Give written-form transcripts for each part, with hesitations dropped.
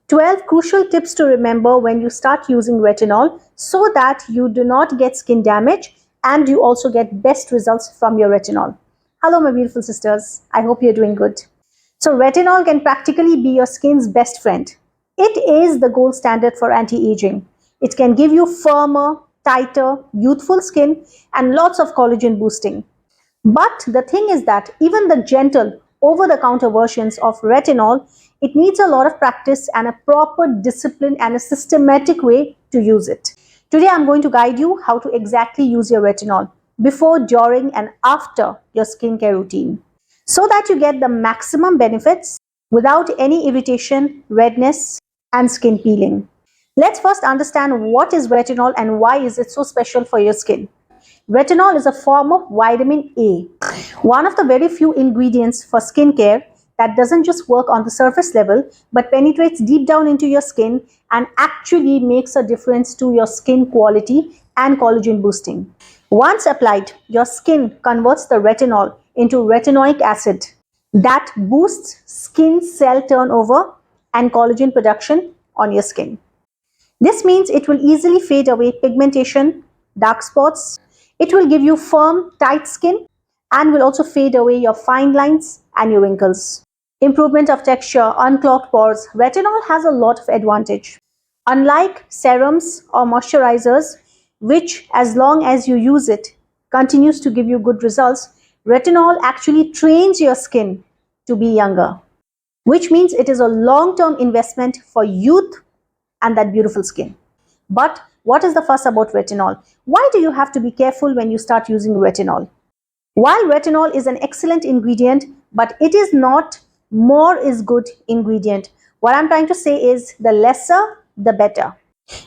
12 crucial tips to remember when you start using retinol so that you do not get skin damage and you also get best results from your retinol. Hello, my beautiful sisters. I hope you're doing good. So, retinol can practically be your skin's best friend. It is the gold standard for anti-aging. It can give you firmer, tighter, youthful skin and lots of collagen boosting. But the thing is that even the gentle, over-the-counter versions of retinol, it needs a lot of practice and a proper discipline and a systematic way to use it. Today I'm going to guide you how to exactly use your retinol before, during and after your skincare routine so that you get the maximum benefits without any irritation, redness and skin peeling. Let's first understand what is retinol and why is it so special for your skin. Retinol is a form of vitamin A, one of the very few ingredients for skincare that doesn't just work on the surface level but penetrates deep down into your skin and actually makes a difference to your skin quality and collagen boosting. Once applied, your skin converts the retinol into retinoic acid that boosts skin cell turnover and collagen production on your skin. This means it will easily fade away pigmentation, dark spots. It will give you firm, tight skin and will also fade away your fine lines and your wrinkles. Improvement of texture, unclogged pores. Retinol has a lot of advantage. Unlike serums or moisturizers, which as long as you use it continues to give you good results, retinol actually trains your skin to be younger, which means it is a long-term investment for youth and that beautiful skin. But what is the fuss about retinol? Why do you have to be careful when you start using retinol? While retinol is an excellent ingredient, but it is not more is good ingredient. What I'm trying to say is the lesser, the better.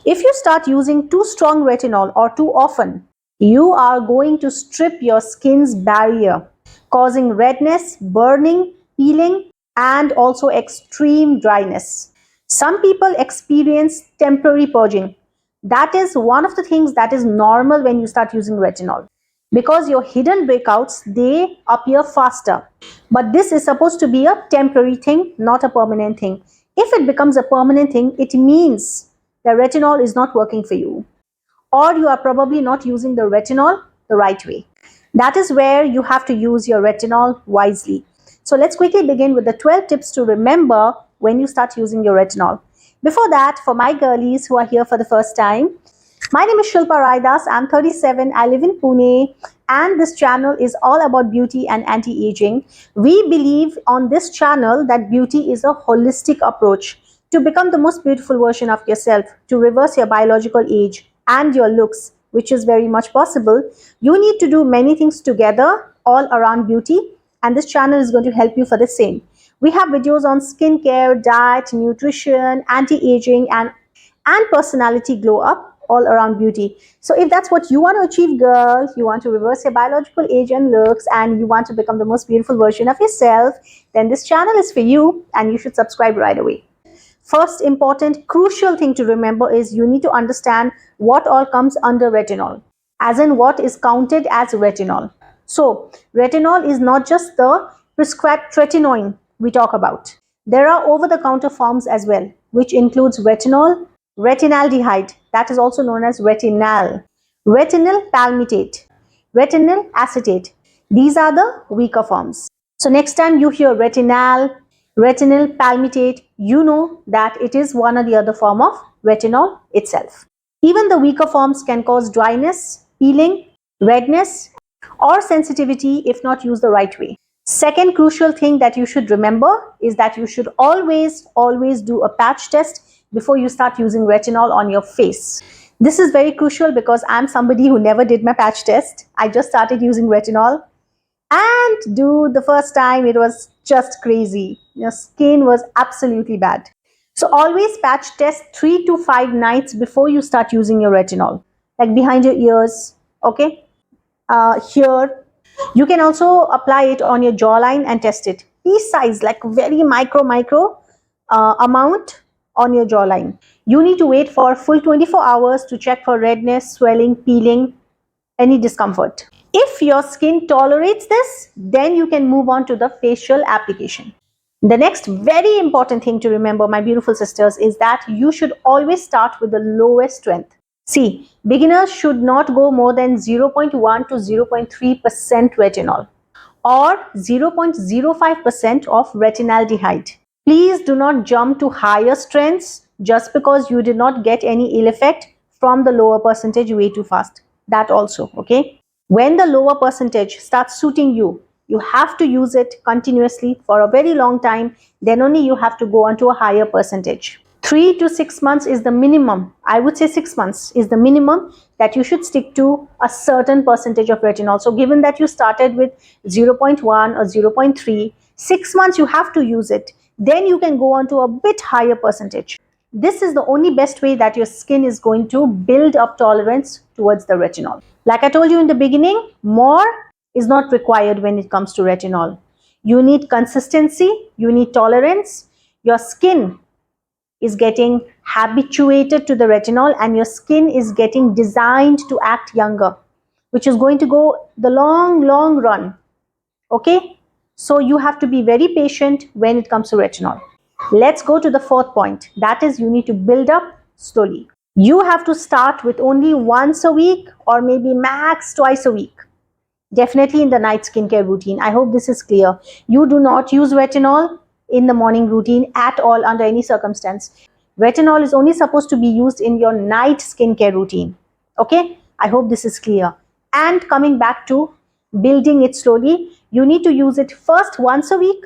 If you start using too strong retinol or too often, you are going to strip your skin's barrier, causing redness, burning, peeling, and also extreme dryness. Some people experience temporary purging. That is one of the things that is normal when you start using retinol. Because your hidden breakouts, they appear faster. But this is supposed to be a temporary thing, not a permanent thing. If it becomes a permanent thing, it means the retinol is not working for you. Or you are probably not using the retinol the right way. That is where you have to use your retinol wisely. So let's quickly begin with the 12 tips to remember when you start using your retinol. Before that, for my girlies who are here for the first time, my name is Shilpa Raidas. I'm 37. I live in Pune and this channel is all about beauty and anti-aging. We believe on this channel that beauty is a holistic approach to become the most beautiful version of yourself, to reverse your biological age and your looks, which is very much possible. You need to do many things together all around beauty and this channel is going to help you for the same. We have videos on skincare, diet, nutrition, anti-aging and personality glow up all around beauty. So if that's what you want to achieve, girl, you want to reverse your biological age and looks and you want to become the most beautiful version of yourself, then this channel is for you and you should subscribe right away. First important, crucial thing to remember is you need to understand what all comes under retinol, as in what is counted as retinol. So retinol is not just the prescribed tretinoin we talk about. There are over-the-counter forms as well, which includes retinol, retinaldehyde, that is also known as retinal, retinol palmitate, retinol acetate. These are the weaker forms. So next time you hear retinal, retinol palmitate, you know that it is one or the other form of retinol itself. Even the weaker forms can cause dryness, peeling, redness, or sensitivity if not used the right way. Second crucial thing that you should remember is that you should always do a patch test before you start using retinol on your face. This is very crucial because I'm somebody who never did my patch test. I just started using retinol and the first time it was just crazy. Your skin was absolutely bad. So always patch test 3 to 5 nights before you start using your retinol, like behind your ears, okay, here. You can also apply it on your jawline and test it. Piece size, like very micro amount on your jawline. You need to wait for full 24 hours to check for redness, swelling, peeling, any discomfort. If your skin tolerates this, then you can move on to the facial application. The next very important thing to remember, my beautiful sisters, is that you should always start with the lowest strength. See, beginners should not go more than 0.1 to 0.3% retinol or 0.05% of retinaldehyde. Please do not jump to higher strengths just because you did not get any ill effect from the lower percentage way too fast. That also, okay? When the lower percentage starts suiting you, you have to use it continuously for a very long time. Then only you have to go on to a higher percentage. 3 to 6 months is the minimum. I would say 6 months is the minimum that you should stick to a certain percentage of retinol. So given that you started with 0.1 or 0.3, 6 months you have to use it. Then you can go on to a bit higher percentage. This is the only best way that your skin is going to build up tolerance towards the retinol. Like I told you in the beginning, more is not required when it comes to retinol. You need consistency, you need tolerance. Your skin is getting habituated to the retinol and your skin is getting designed to act younger, which is going to go the long run. Okay? So you have to be very patient when it comes to retinol. Let's go to the fourth point. That is, you need to build up slowly. You have to start with only once a week or maybe max twice a week. Definitely in the night skincare routine. I hope this is clear. You do not use retinol in the morning routine at all under any circumstance. Retinol is only supposed to be used in your night skincare routine. Okay? I hope this is clear. And coming back to building it slowly, you need to use it first once a week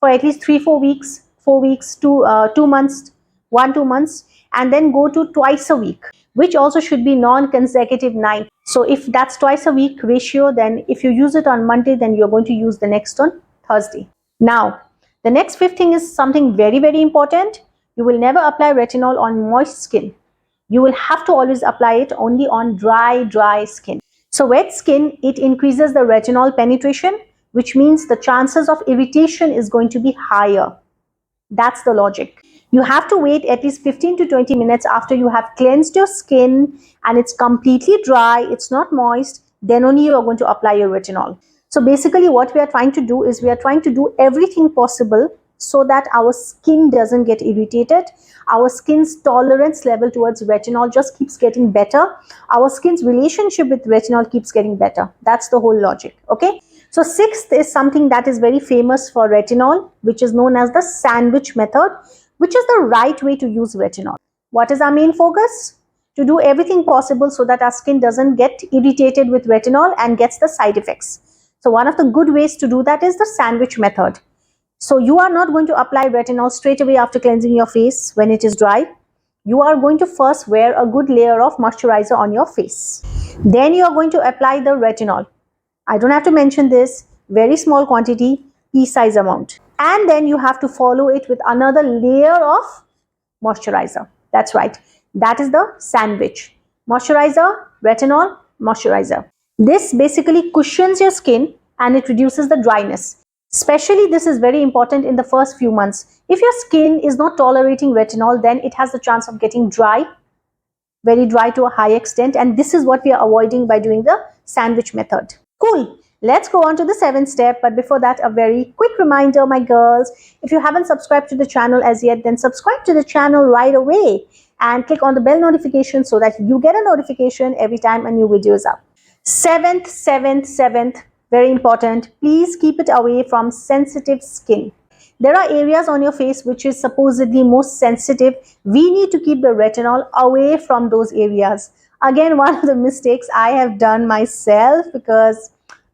for at least 3 4 weeks, 4 weeks, 2 months, 1 2 months, and then go to twice a week, which also should be non-consecutive night. So if that's twice a week ratio, then if you use it on Monday, then you're going to use the next on Thursday. Now, the next fifth thing is something very important. You will never apply retinol on moist skin. You will have to always apply it only on dry skin. So wet skin, it increases the retinol penetration, which means the chances of irritation is going to be higher. That's the logic. You have to wait at least 15 to 20 minutes after you have cleansed your skin and it's completely dry, it's not moist, then only you are going to apply your retinol. So basically what we are trying to do is we are trying to do everything possible so that our skin doesn't get irritated. Our skin's tolerance level towards retinol just keeps getting better. Our skin's relationship with retinol keeps getting better. That's the whole logic, okay? So sixth is something that is very famous for retinol, which is known as the sandwich method, which is the right way to use retinol. What is our main focus? To do everything possible so that our skin doesn't get irritated with retinol and gets the side effects. So one of the good ways to do that is the sandwich method. So you are not going to apply retinol straight away after cleansing your face when it is dry. You are going to first wear a good layer of moisturizer on your face. Then you are going to apply the retinol. I don't have to mention this, very small quantity, pea size amount. And then you have to follow it with another layer of moisturizer. That's right. That is the sandwich. Moisturizer, retinol, moisturizer. This basically cushions your skin and it reduces the dryness. Especially this is very important in the first few months. If your skin is not tolerating retinol, then it has the chance of getting dry, very dry to a high extent, and this is what we are avoiding by doing the sandwich method. Cool. Let's go on to the seventh step, but before that, a very quick reminder, my girls. If you haven't subscribed to the channel as yet, then subscribe to the channel right away and click on the bell notification so that you get a notification every time a new video is up. Seventh, very important. Please keep it away from sensitive skin. There are areas on your face which is supposedly most sensitive. We need to keep the retinol away from those areas. Again, one of the mistakes I have done myself, because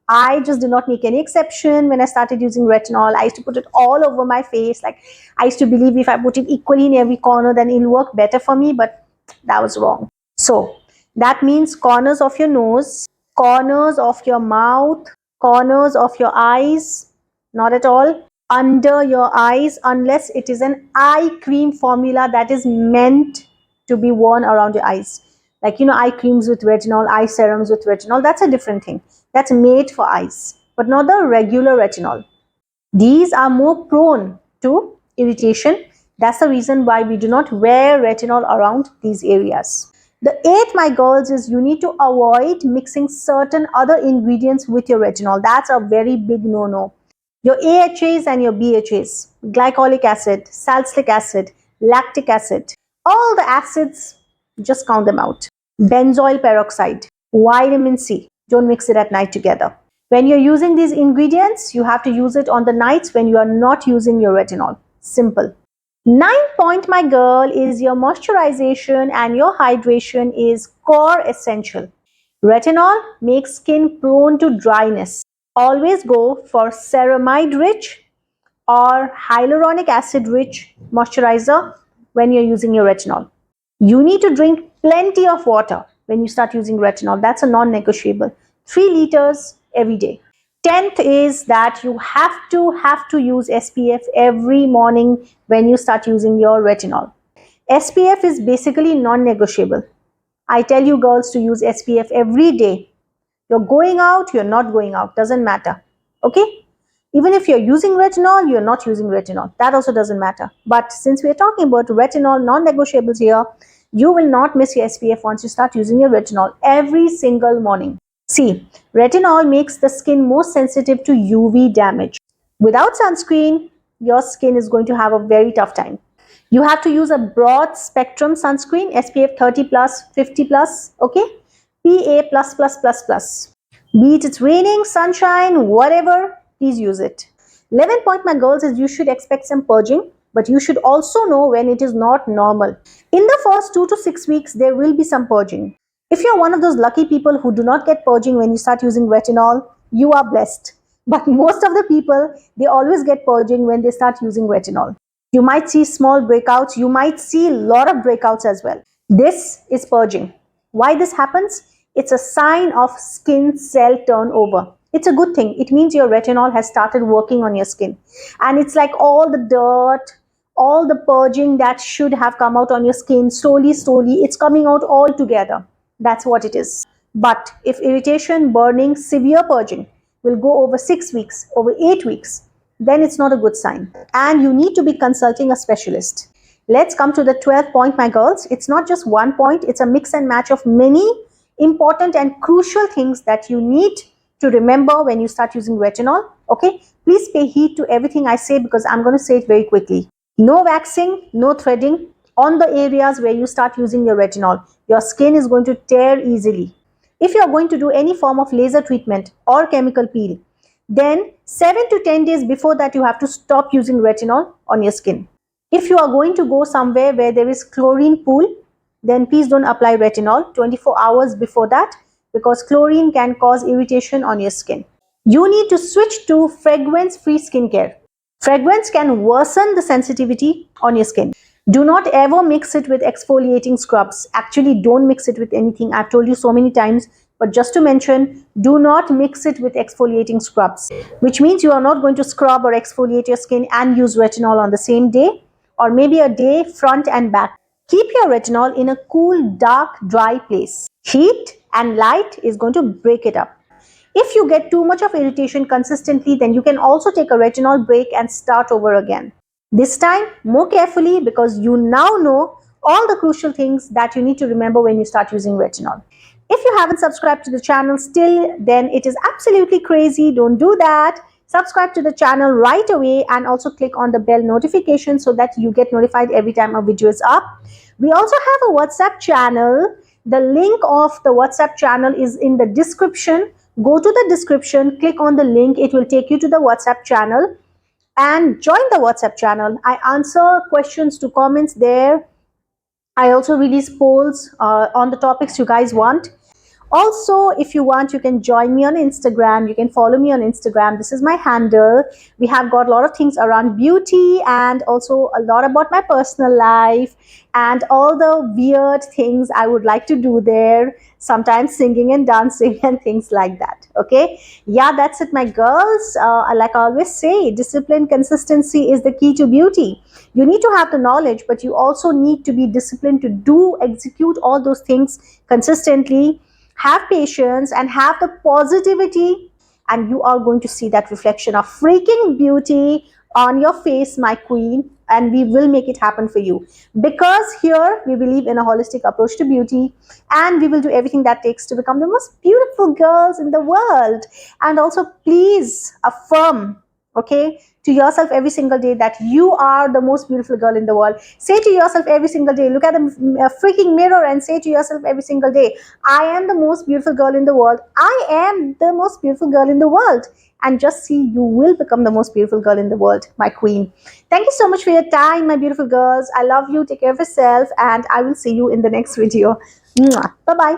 I just did not make any exception when I started using retinol. I used to put it all over my face. Like, I used to believe if I put it equally in every corner, then it'll work better for me, but that was wrong. So that means corners of your nose, corners of your mouth, corners of your eyes, not at all under your eyes, unless it is an eye cream formula that is meant to be worn around your eyes. Like, eye creams with retinol, eye serums with retinol, that's a different thing. That's made for eyes, but not the regular retinol. These are more prone to irritation. That's the reason why we do not wear retinol around these areas. The eighth, my girls, is you need to avoid mixing certain other ingredients with your retinol. That's a very big no-no. Your AHAs and your BHAs, glycolic acid, salicylic acid, lactic acid, all the acids, just count them out. Benzoyl peroxide, vitamin C, don't mix it at night together. When you're using these ingredients, you have to use it on the nights when you are not using your retinol. Simple. 9 point, my girl, is your moisturization and your hydration is core essential. Retinol makes skin prone to dryness. Always go for ceramide rich or hyaluronic acid rich moisturizer when you're using your retinol. You need to drink plenty of water when you start using retinol. That's a non negotiable. 3 liters every day. 10th is that you have to use SPF every morning when you start using your retinol. SPF is basically non negotiable. I tell you girls to use SPF every day. You're going out, you're not going out, doesn't matter. Okay? Even if you're using retinol, you're not using retinol. That also doesn't matter. But since we're talking about retinol non-negotiables here, you will not miss your SPF once you start using your retinol every single morning. See, retinol makes the skin more sensitive to UV damage. Without sunscreen, your skin is going to have a very tough time. You have to use a broad spectrum sunscreen, SPF 30 plus, 50 plus, okay? PA plus plus plus plus. Be it's raining, sunshine, whatever, please use it. 11 point, my girls, is you should expect some purging, but you should also know when it is not normal. In the first 2 to 6 weeks, there will be some purging. If you're one of those lucky people who do not get purging when you start using retinol, you are blessed. But most of the people, they always get purging when they start using retinol. You might see small breakouts, you might see a lot of breakouts as well. This is purging. Why this happens? It's a sign of skin cell turnover. It's a good thing. It means your retinol has started working on your skin. And it's like all the dirt, all the purging that should have come out on your skin, slowly, slowly, it's coming out all together. That's what it is. But if irritation, burning, severe purging will go over 6 weeks, over 8 weeks, then it's not a good sign. And you need to be consulting a specialist. Let's come to the 12th point, my girls. It's not just one point, it's a mix and match of many important and crucial things that you need to remember when you start using retinol. Okay, please pay heed to everything I say because I'm going to say it very quickly. No waxing, no threading on the areas where you start using your retinol. Your skin is going to tear easily. If you are going to do any form of laser treatment or chemical peel, then 7 to 10 days before that you have to stop using retinol on your skin. If you are going to go somewhere where there is chlorine pool, then please don't apply retinol 24 hours before that because chlorine can cause irritation on your skin. You need to switch to fragrance-free skincare. Fragrance can worsen the sensitivity on your skin. Do not ever mix it with exfoliating scrubs. Actually, don't mix it with anything. I've told you so many times, but just to mention, do not mix it with exfoliating scrubs, which means you are not going to scrub or exfoliate your skin and use retinol on the same day or maybe a day front and back. Keep your retinol in a cool, dark, dry place. Heat and light is going to break it up. If you get too much of irritation consistently, then you can also take a retinol break and start over again. This time, more carefully because you now know all the crucial things that you need to remember when you start using retinol. If you haven't subscribed to the channel still, then it is absolutely crazy. Don't do that. Subscribe to the channel right away and also click on the bell notification so that you get notified every time a video is up. We also have a WhatsApp channel. The link of the WhatsApp channel is in the description. Go to the description, click on the link. It will take you to the WhatsApp channel and join the WhatsApp channel. I answer questions to comments there. I also release polls on the topics you guys want. Also, if you want, you can join me on Instagram. You can follow me on Instagram. This is my handle. We have got a lot of things around beauty and also a lot about my personal life and all the weird things I would like to do there. Sometimes singing and dancing and things like that. Okay. Yeah, that's it, my girls. Like I always say, discipline, consistency is the key to beauty. You need to have the knowledge, but you also need to be disciplined to execute all those things consistently. Have patience and have the positivity, and you are going to see that reflection of freaking beauty on your face, my queen, and we will make it happen for you because here we believe in a holistic approach to beauty and we will do everything that takes to become the most beautiful girls in the world. And also please affirm Okay, to yourself every single day that you are the most beautiful girl in the world. Say to yourself every single day, look at the freaking mirror and say to yourself every single day, I am the most beautiful girl in the world. I am the most beautiful girl in the world. And just see, you will become the most beautiful girl in the world, my queen. Thank you so much for your time, my beautiful girls. I love you. Take care of yourself, and I will see you in the next video. Bye bye.